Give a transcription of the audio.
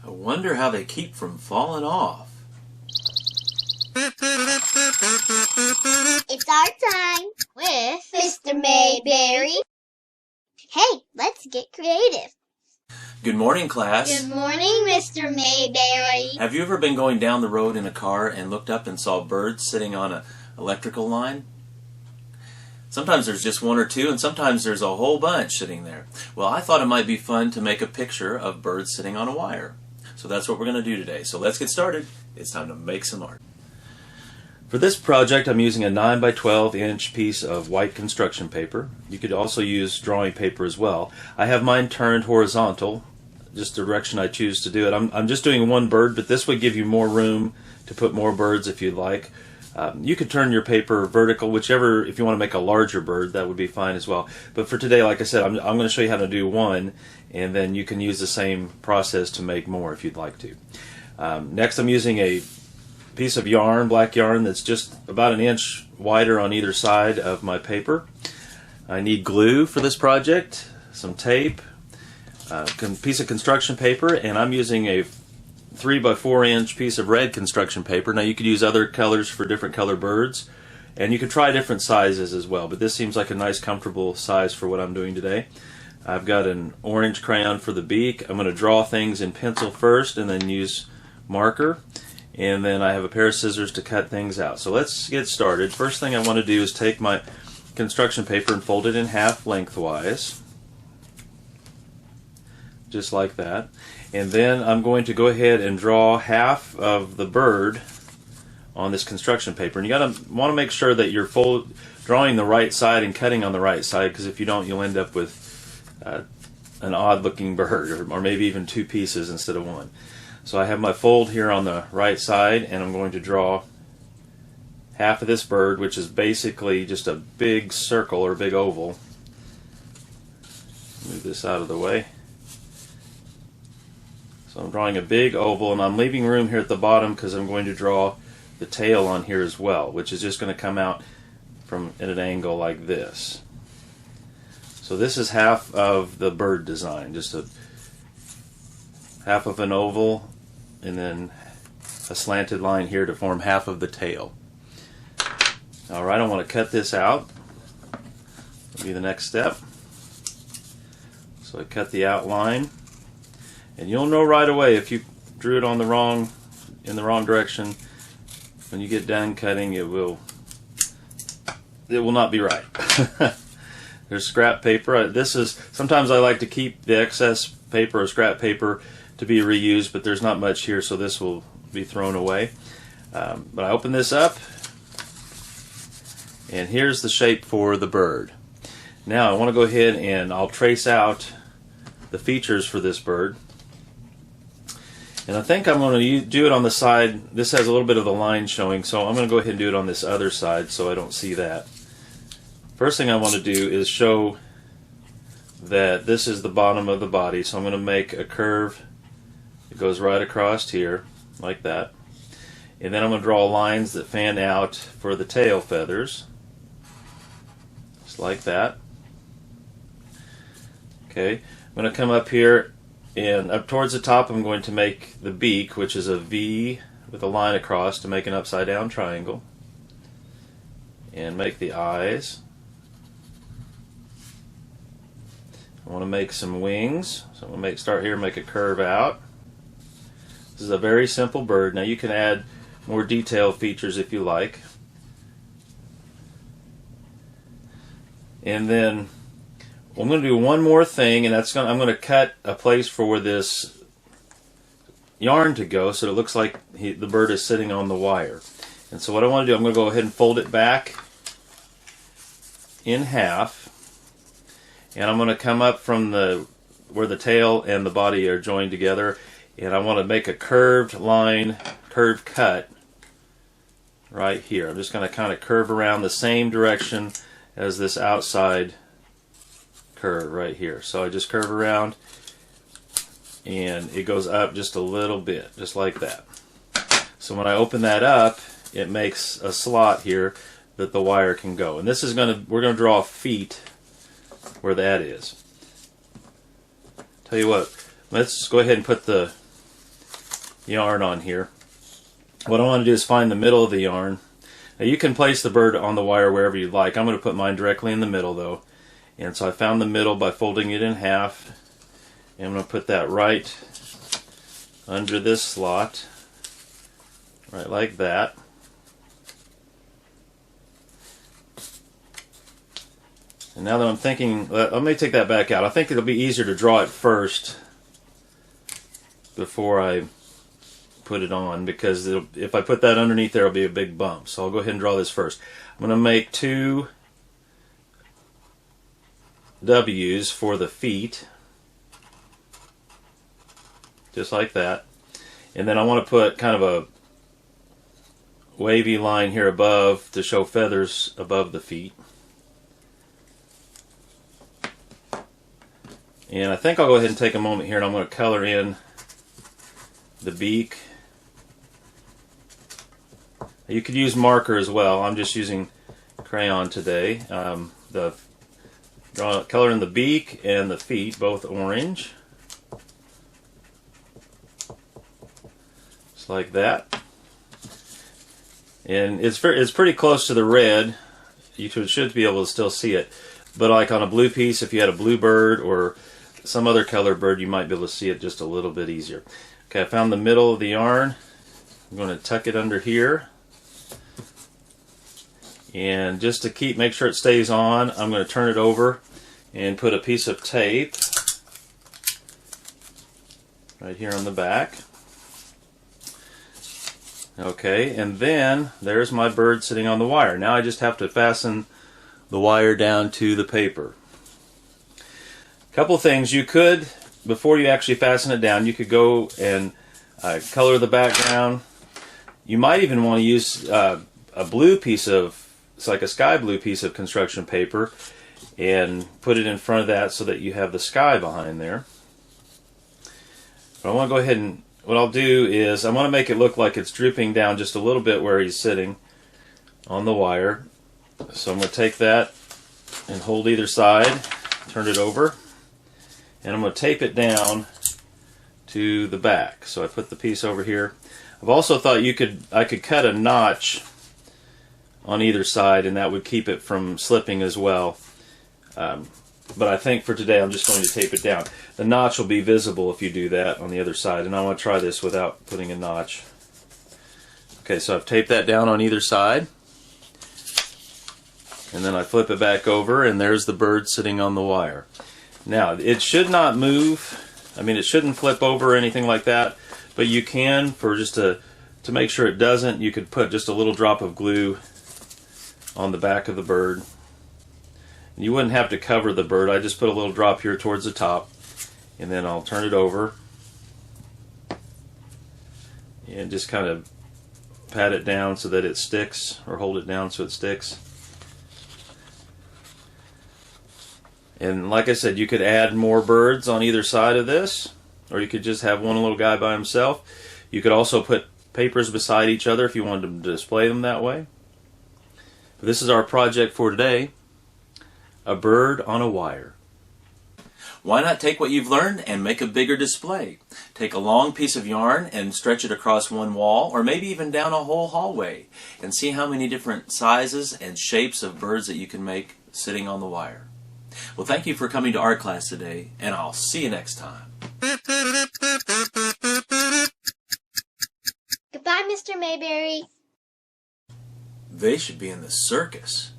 I wonder how they keep from falling off. It's our time with Mr. Mayberry. Hey, let's get creative. Good morning, class. Good morning, Mr. Mayberry. Have you ever been going down the road in a car and looked up and saw birds sitting on an electrical line? Sometimes there's just one or two, and sometimes there's a whole bunch sitting there. Well, I thought it might be fun to make a picture of birds sitting on a wire. So that's what we're going to do today. So let's get started. It's time to make some art. For this project, I'm using a 9 by 12 inch piece of white construction paper. You could also use drawing paper as well. I have mine turned horizontal, just the direction I choose to do it. I'm just doing one bird, but this would give you more room to put more birds if you'd like. You could turn your paper vertical, whichever, if you want to make a larger bird, that would be fine as well. But for today, like I said, I'm going to show you how to do one, and then you can use the same process to make more if you'd like to. Next, I'm using a piece of yarn, black yarn, that's just about an inch wider on either side of my paper. I need glue for this project, some tape, a piece of construction paper, and I'm using a 3 by 4 inch piece of red construction paper. Now you could use other colors for different color birds, and you could try different sizes as well, but this seems like a nice comfortable size for what I'm doing today. I've got an orange crayon for the beak. I'm going to draw things in pencil first and then use marker, and then I have a pair of scissors to cut things out. So let's get started. First thing I want to do is take my construction paper and fold it in half lengthwise, just like that. And then I'm going to go ahead and draw half of the bird on this construction paper. And you want to make sure that you're drawing the right side and cutting on the right side, because if you don't, you'll end up with an odd looking bird, or maybe even two pieces instead of one. So I have my fold here on the right side, and I'm going to draw half of this bird, which is basically just a big circle or big oval. Move this out of the way. So I'm drawing a big oval, and I'm leaving room here at the bottom because I'm going to draw the tail on here as well, which is just going to come out from at an angle like this. So this is half of the bird design, just a half of an oval and then a slanted line here to form half of the tail. Alright, I want to cut this out. That'll be the next step. So I cut the outline. And you'll know right away if you drew it in the wrong direction. When you get done cutting, it will not be right. There's scrap paper. Sometimes I like to keep the excess paper or scrap paper to be reused, but there's not much here, so this will be thrown away. But I open this up, and here's the shape for the bird. Now I want to go ahead and I'll trace out the features for this bird. And I think I'm going to do it on the side. This has a little bit of the line showing, so I'm going to go ahead and do it on this other side so I don't see that. First thing I want to do is show that this is the bottom of the body, so I'm going to make a curve. It goes right across here, like that. And then I'm going to draw lines that fan out for the tail feathers, just like that. Okay, I'm going to come up here, and up towards the top I'm going to make the beak, which is a V with a line across to make an upside down triangle, and make the eyes. I want to make some wings, so I'm going to start here and make a curve out. This is a very simple bird. Now you can add more detailed features if you like. And then I'm going to do one more thing, and I'm going to cut a place for where this yarn to go, so it looks like the bird is sitting on the wire. And so what I want to do, I'm going to go ahead and fold it back in half, and I'm going to come up from where the tail and the body are joined together, and I want to make a curved line, curved cut right here. I'm just going to kind of curve around the same direction as this outside curve right here. So I just curve around, and it goes up just a little bit, just like that. So when I open that up, it makes a slot here that the wire can go. And this is we're going to draw feet where that is. Tell you what, let's go ahead and put the yarn on here. What I want to do is find the middle of the yarn. Now you can place the bird on the wire wherever you'd like. I'm going to put mine directly in the middle though. And so I found the middle by folding it in half. And I'm going to put that right under this slot. Right like that. And now that I'm thinking, let me take that back out. I think it'll be easier to draw it first before I put it on, because if I put that underneath there, it'll be a big bump. So I'll go ahead and draw this first. I'm going to make 2 W's for the feet, just like that. And then I want to put kind of a wavy line here above to show feathers above the feet. And I think I'll go ahead and take a moment here and I'm going to color in the beak. You could use marker as well. I'm just using crayon today. Color in the beak and the feet, both orange. Just like that. And it's pretty close to the red. You should be able to still see it. But like on a blue piece, if you had a blue bird or some other color bird, you might be able to see it just a little bit easier. Okay, I found the middle of the yarn. I'm going to tuck it under here. And just to make sure it stays on, I'm going to turn it over and put a piece of tape right here on the back. Okay, and then there's my bird sitting on the wire. Now I just have to fasten the wire down to the paper. Couple things you could, before you actually fasten it down, you could go and color the background. You might even want to use a blue piece of, it's like a sky blue piece of construction paper, and put it in front of that so that you have the sky behind there. But I want to go ahead and, what I'll do is I want to make it look like it's drooping down just a little bit where he's sitting on the wire. So I'm going to take that and hold either side, turn it over, and I'm going to tape it down to the back. So I put the piece over here. I've also thought I could cut a notch on either side, and that would keep it from slipping as well. But I think for today I'm just going to tape it down. The notch will be visible if you do that on the other side, and I want to try this without putting a notch. Okay, so I've taped that down on either side, and then I flip it back over, and there's the bird sitting on the wire. Now, it should not move. I mean, it shouldn't flip over or anything like that, but you can, for just to make sure it doesn't, you could put just a little drop of glue on the back of the bird. You wouldn't have to cover the bird. I just put a little drop here towards the top, and then I'll turn it over and just kind of pat it down so that it sticks, or hold it down so it sticks. And like I said, you could add more birds on either side of this, or you could just have one little guy by himself. You could also put papers beside each other if you wanted to display them that way. But this is our project for today, a bird on a wire. Why not take what you've learned and make a bigger display? Take a long piece of yarn and stretch it across one wall, or maybe even down a whole hallway, and see how many different sizes and shapes of birds that you can make sitting on the wire. Well, thank you for coming to art class today, and I'll see you next time. Goodbye, Mr. Mayberry. They should be in the circus.